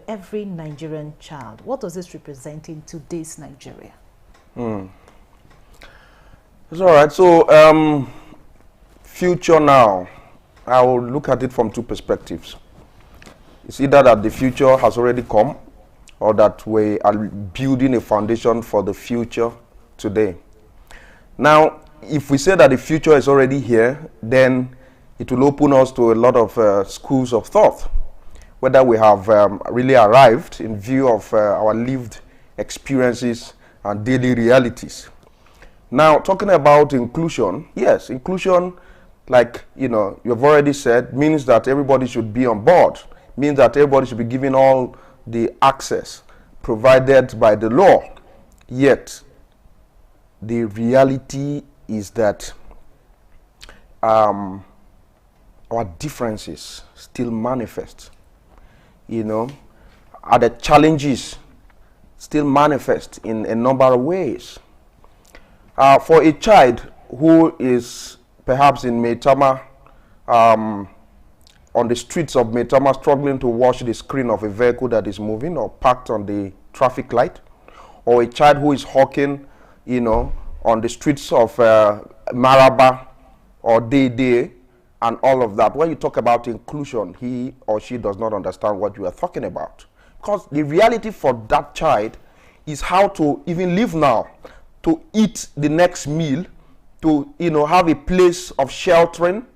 every Nigerian child. What does this represent in today's Nigeria? It's all right. So, future now, I will look at it from two perspectives. It's either that the future has already come or that we are building a foundation for the future today. Now, if we say that the future is already here, then it will open us to a lot of schools of thought, whether we have really arrived in view of our lived experiences and daily realities. Now, talking about inclusion, yes, inclusion, like, you know, you've already said, means that everybody should be on board, means that everybody should be given all the access provided by the law. Yet, the reality is that our differences still manifest, you know, are the challenges still manifest in a number of ways. For a child who is perhaps in Maitama, on the streets of Maitama, struggling to watch the screen of a vehicle that is moving or parked on the traffic light, or a child who is hawking, you know, on the streets of Maraba or Dede and all of that. When you talk about inclusion, he or she does not understand what you are talking about. Because the reality for that child is how to even live now, to eat the next meal, to, you know, have a place of sheltering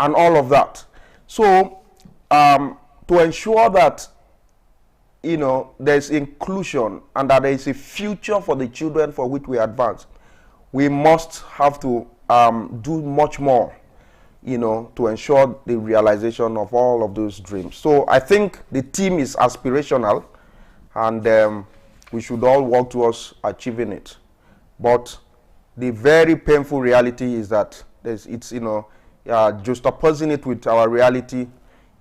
and all of that. So to ensure that, you know, there's inclusion and that there is a future for the children for which we advance, we must have to do much more, you know, to ensure the realization of all of those dreams. So I think the team is aspirational, and we should all work towards achieving it. But the very painful reality is that it's, you know, juxtaposing it with our reality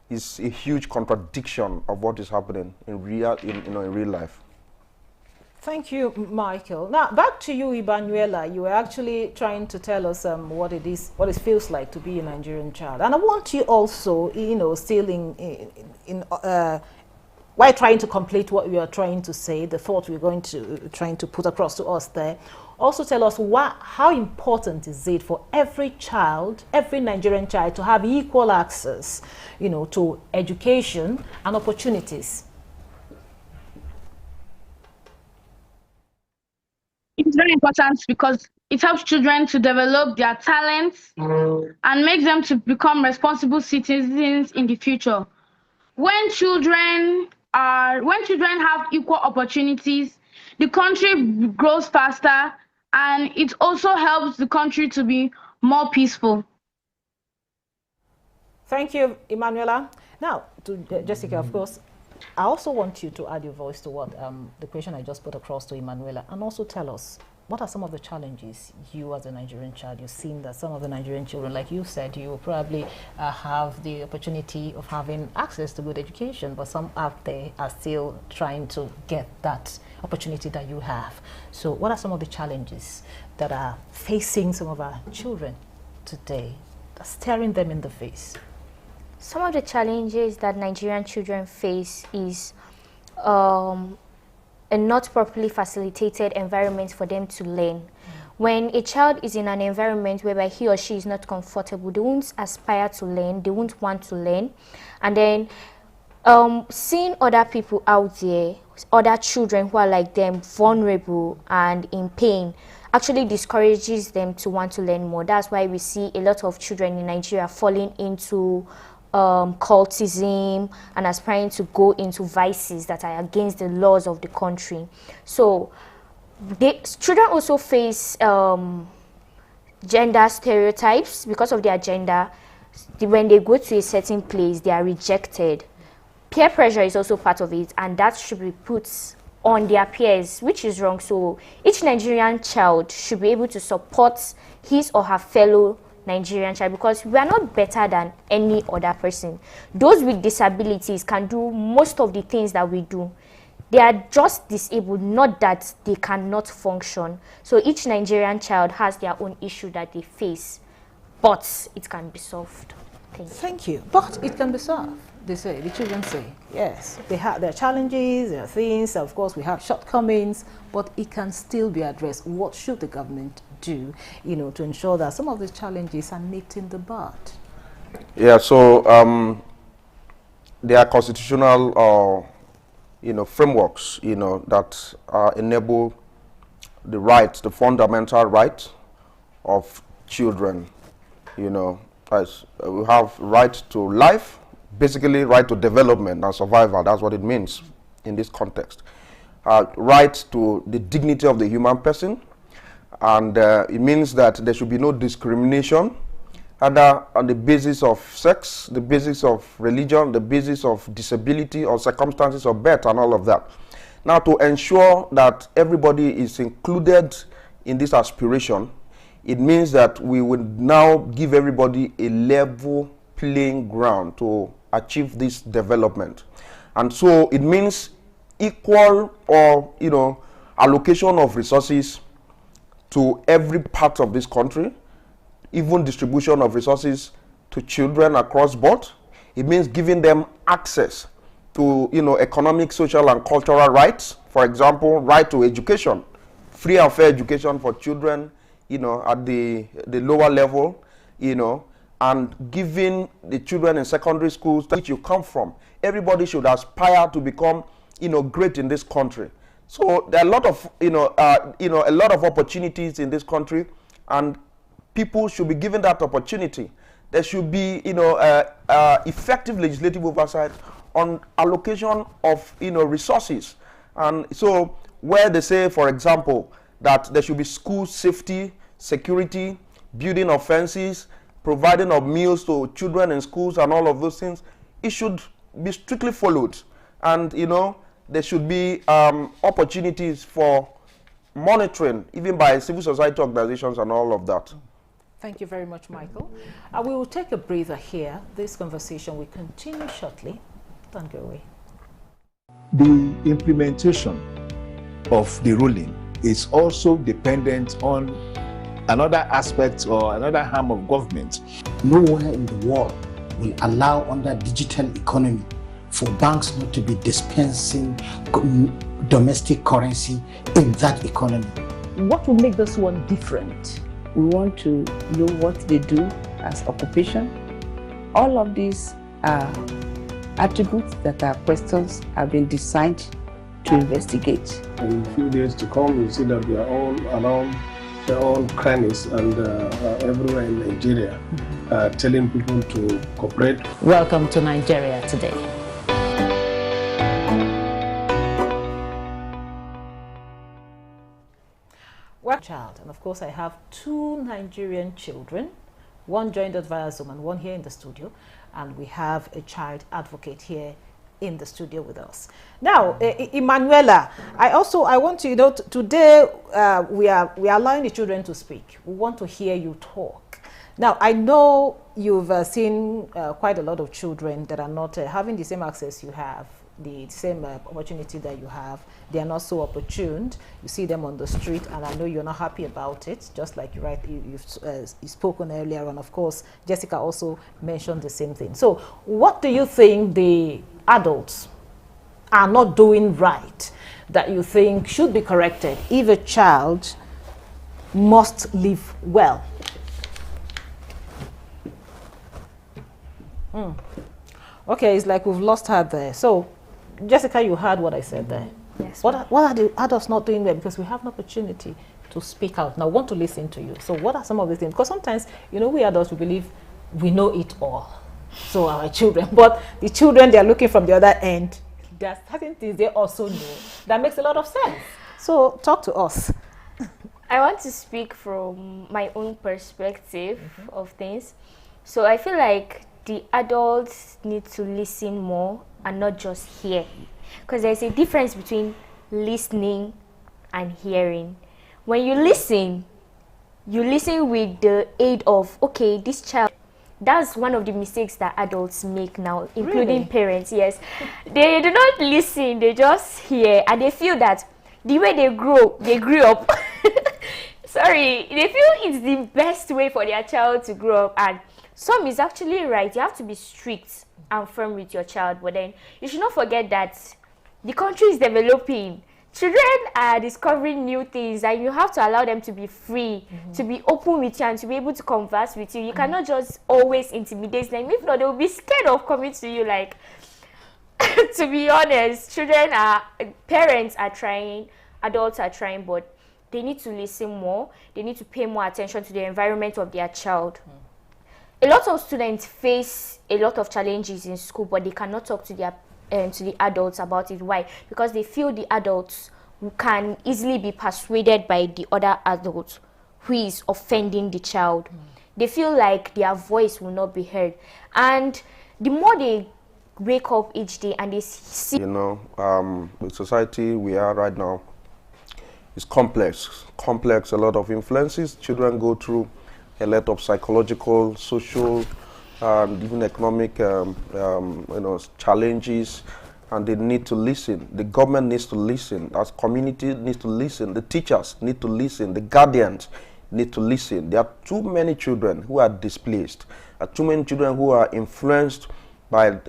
is a huge contradiction of what is happening in real life. Thank you, Michael. Now, back to you, Emanuela. You were actually trying to tell us what it feels like to be a Nigerian child. And I want you also, you know, still while trying to complete what we are trying to say, the thought we're going to trying to put across to us there, also tell us how important is it for every child, every Nigerian child, to have equal access, you know, to education and opportunities. It's very important because it helps children to develop their talents and makes them to become responsible citizens in the future. When children have equal opportunities, the country grows faster, and it also helps the country to be more peaceful. Thank you, Emanuela. Now, to Jessica, of course, I also want you to add your voice to what the question I just put across to Emanuela, and also tell us, what are some of the challenges you as a Nigerian child, you've seen that some of the Nigerian children, like you said, you will probably have the opportunity of having access to good education, but some out there are still trying to get that opportunity that you have. So what are some of the challenges that are facing some of our children today, that's staring them in the face? Some of the challenges that Nigerian children face is a not properly facilitated environment for them to learn. When a child is in an environment whereby he or she is not comfortable, they won't aspire to learn, they won't want to learn. And then seeing other people out there, other children who are like them, vulnerable and in pain, actually discourages them to want to learn more. That's why we see a lot of children in Nigeria falling into cultism and aspiring to go into vices that are against the laws of the country. So children also face gender stereotypes because of their gender. When they go to a certain place, they are rejected. Peer pressure is also part of it, and that should be put on their peers, which is wrong. So each Nigerian child should be able to support his or her fellow Nigerian child, because we are not better than any other person. Those with disabilities can do most of the things that we do. They are just disabled, not that they cannot function. So each Nigerian child has their own issue that they face, but it can be solved. Thank you. But it can be solved. They say, the children say, yes, they have their challenges, their things, of course we have shortcomings, but it can still be addressed. What should the government do, to ensure that some of these challenges are nipped in the bud? Yeah, so there are constitutional frameworks, that enable the rights, the fundamental right of children, as we have right to life, basically right to development and survival. That's what it means in this context. Right to the dignity of the human person, and it means that there should be no discrimination either on the basis of sex, the basis of religion, the basis of disability or circumstances of birth and all of that. Now, to ensure that everybody is included in this aspiration, it means that we will now give everybody a level playing ground to achieve this development. And so it means equal or, allocation of resources to every part of this country, even distribution of resources to children across board. It means giving them access to, economic, social, and cultural rights. For example, right to education, free and fair education for children, at the lower level, and giving the children in secondary schools which you come from. Everybody should aspire to become, great in this country. So there are a lot of, a lot of opportunities in this country, and people should be given that opportunity. There should be, effective legislative oversight on allocation of, resources. And so where they say, for example, that there should be school safety, security, building of fences, providing of meals to children in schools and all of those things, it should be strictly followed. And, there should be opportunities for monitoring, even by civil society organizations and all of that. Thank you very much, Michael. We will take a breather here. This conversation will continue shortly. Don't go away. The implementation of the ruling is also dependent on another aspect or another arm of government. Nowhere in the world will allow under digital economy for banks not to be dispensing domestic currency in that economy. What will make this one different? We want to know what they do as occupation. All of these are attributes that our questions have been designed to investigate. In a few days to come, you see that we are all around their own crannies and everywhere in Nigeria, telling people to cooperate. Welcome to Nigeria Today. Child, and of course I have two Nigerian children. One joined us via Zoom and one here in the studio, and we have a child advocate here in the studio with us. Now, Emanuela, I want to, today we are allowing the children to speak. We want to hear you talk. Now, I know you've seen quite a lot of children that are not having the same access you have, the same opportunity that you have. They are not so opportuned. You see them on the street, and I know you're not happy about it, just like you've spoken earlier. And of course, Jessica also mentioned the same thing. So what do you think the adults are not doing right that you think should be corrected if a child must live well? Okay, it's like we've lost her there. So Jessica, you heard what I said there. Yes. What are the adults not doing well? Because we have an opportunity to speak out. Now, I want to listen to you. So what are some of the things? Because sometimes, we adults, we believe we know it all. So our children, but the children, they are looking from the other end. There are certain things they also know. That makes a lot of sense. So talk to us. I want to speak from my own perspective of things. So I feel like the adults need to listen more and not just hear. Because there's a difference between listening and hearing. When you listen with the aid of, okay, this child. That's one of the mistakes that adults make now, including parents, yes. They do not listen, they just hear, and they feel that the way they grew up, sorry, they feel it's the best way for their child to grow up, and some is actually right. You have to be strict and firm with your child, but then you should not forget that the country is developing. Children are discovering new things, and you have to allow them to be free, to be open with you, and to be able to converse with you. You cannot just always intimidate them. If not, they will be scared of coming to you. Like, to be honest, parents are trying, adults are trying, but they need to listen more. They need to pay more attention to the environment of their child. A lot of students face a lot of challenges in school, but they cannot talk to the adults about it. Why? Because they feel the adults can easily be persuaded by the other adult who is offending the child. They feel like their voice will not be heard. And the more they wake up each day and they see... the society we are right now is complex. A lot of influences. Children go through a lot of psychological, social, even economic challenges, and they need to listen. The government needs to listen. As community needs to listen. The teachers need to listen. The guardians need to listen. There are too many children who are displaced. There are too many children who are influenced by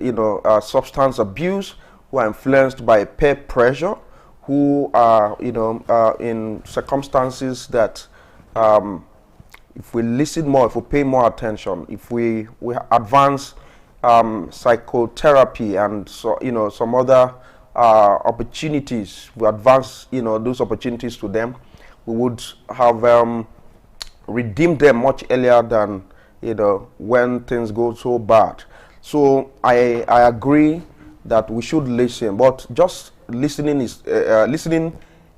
substance abuse, who are influenced by peer pressure, who are in circumstances that if we listen more, if we pay more attention, if we advance psychotherapy and some other opportunities, we advance those opportunities to them, we would have redeemed them much earlier than when things go so bad. So I agree that we should listen, but just listening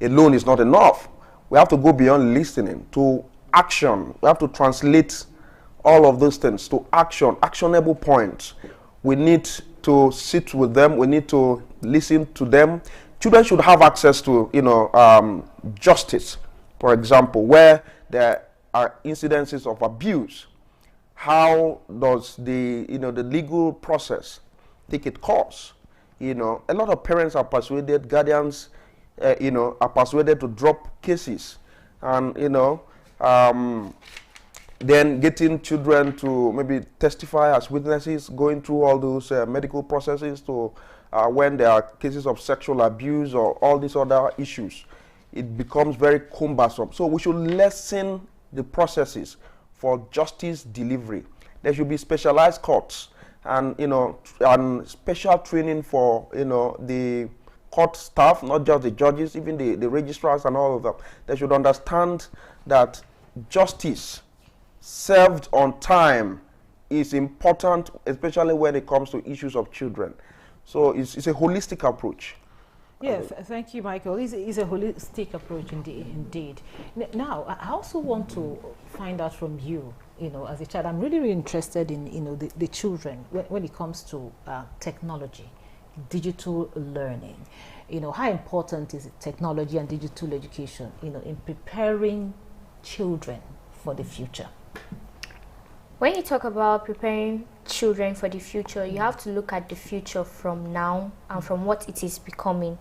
alone is not enough. We have to go beyond listening to action. We have to translate all of those things to actionable points. We need to sit with them. We need to listen to them. Children should have access to justice, for example, where there are incidences of abuse. How does the the legal process take its course? A lot of parents are persuaded, guardians are persuaded to drop cases, and then getting children to maybe testify as witnesses, going through all those medical processes to when there are cases of sexual abuse or all these other issues, it becomes very cumbersome. So we should lessen the processes for justice delivery. There should be specialized courts and and special training for the court staff, not just the judges, even the registrars and all of them. They should understand that justice served on time is important, especially when it comes to issues of children. So it's a holistic approach. Yes, thank you, Michael. It's a holistic approach indeed. Now, I also want to find out from you, as a child, I'm really interested in, the children when it comes to technology, digital learning. How important is technology and digital education, in preparing children for the future? When you talk about preparing children for the future, you have to look at the future from now and from what it is becoming,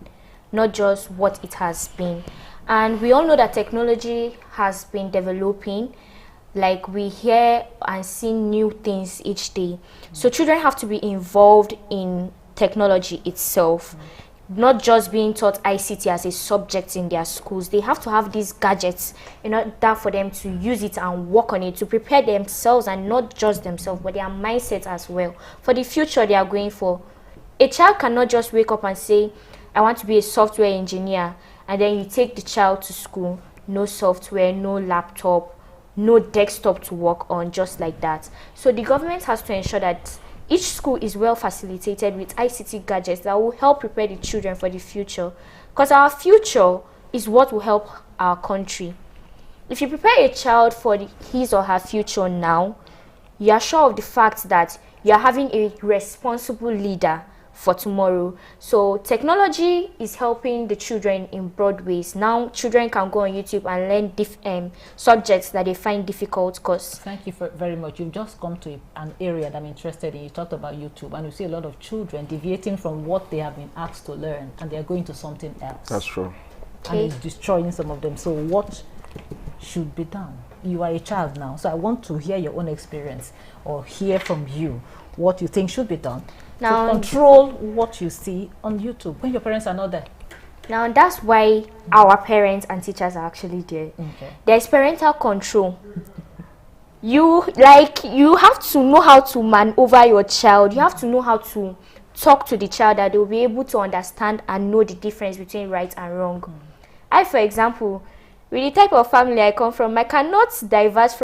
not just what it has been. And we all know that technology has been developing. Like, we hear and see new things each day. So children have to be involved in technology itself, not just being taught ICT as a subject in their schools. They have to have these gadgets in order for them to use it and work on it, to prepare themselves, and not just themselves, but their mindset as well, for the future they are going for. A child cannot just wake up and say, I want to be a software engineer, and then you take the child to school, no software, no laptop, no desktop to work on, just like that. So the government has to ensure that each school is well facilitated with ICT gadgets that will help prepare the children for the future. Because our future is what will help our country. If you prepare a child for his or her future now, you are sure of the fact that you are having a responsible leader for tomorrow. So technology is helping the children in broad ways. Now children can go on YouTube and learn subjects that they find difficult. Thank you very much. You've just come to an area that I'm interested in. You talked about YouTube, and you see a lot of children deviating from what they have been asked to learn, and they're going to something else. That's true. And it's destroying some of them. So what should be done? You are a child now, so I want to hear your own experience or hear from you what you think should be done now, to control what you see on YouTube when your parents are not there. Now that's why our parents and teachers are actually there. Okay. There's parental control. You have to know how to maneuver your child. You have to know how to talk to the child that they'll be able to understand and know the difference between right and wrong. I, for example, with the type of family I come from, I cannot diverge from